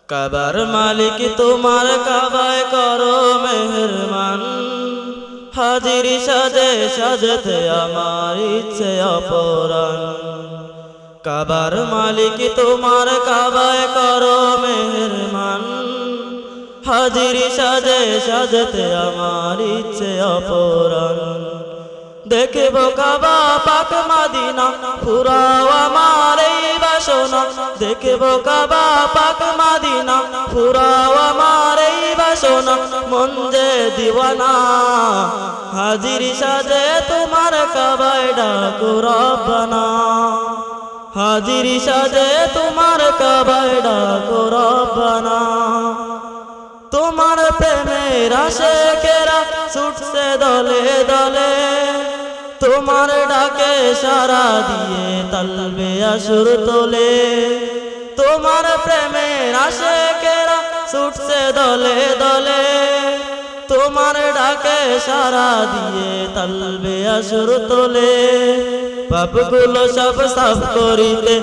কাবার মালিক তোমার কাবায় করো মেহরবান, হাজির সাজে সাজতে আমার ইচ্ছে অপরান। কাবার মালিক তোমার কাবায় করো মেহরবান, হাজির সাজে সাজতে আমার ইচ্ছে অপরান। দেখব কাবা পাক মদিনা, ফুরাও আমার এই বাসনা। দেখব কাবা পাক মদিনা, ফুরাও আমার এই বাসনা। মন যে দিওয়ানা, হাজির সাজে তোমার কাবায় ডাকো রব্বানা। হাজির সাজে তোমার কাবায় ডাকো রব্বানা। তোমার প্রেমের আশিকেরা ছুটছে দলে দলে, তোমার ডাকে সারা দিয়ে তালবে আসর তোলে। তোমার প্রেমের আশিকেরা ছুটছে দলে দলে, তোমার ডাকে সারা দিয়ে তালবে আসর তোলে। পাপগুলো সব সাফ করিতে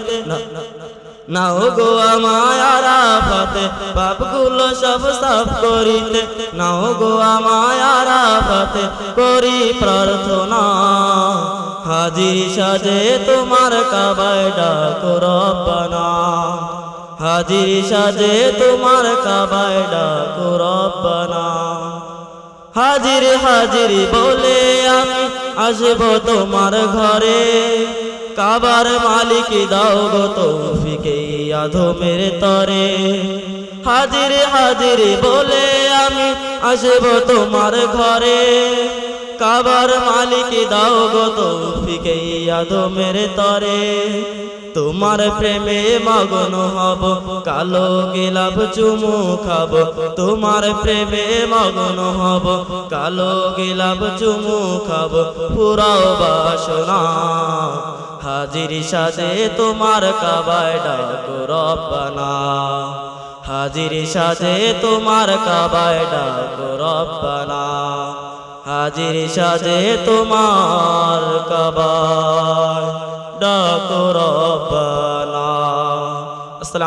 নাও গো আমায় আরাফাতে, পাপগুলো সব সাফ করিতে নাও গো আমায় আরাফাতে। করি প্রার্থনা, হাজির সাজে তোমার কাবায় ডাকো রব্বানা। হাজির সাজে তোমার কাবায় ডাকো রব্বানা। হাজির হাজির বলে আমি আসব তোমার ঘরে, কাবার মালিক দাও গো তৌফিক এই আধমের তরে। হাজির হাজির বলে আমি আসব তোমার ঘরে, কাবার মালিক দাও গো তৌফিক এই আধমের তরে। তোমার প্রেমে মগ্ন হব, কালো গোলাপ চুমু খাব। তোমার প্রেমে মগ্ন হব, কালো গোলাপ চুমু খাব। পুরাও বাসনা, হাজির সাজে তোমার কাবায় ডাকো রব্বানা। হাজির সাজে তোমার কাবায় ডাকো রব্বানা। হাজির সাজে তোমার কাবায় ডাকো রব্বানা।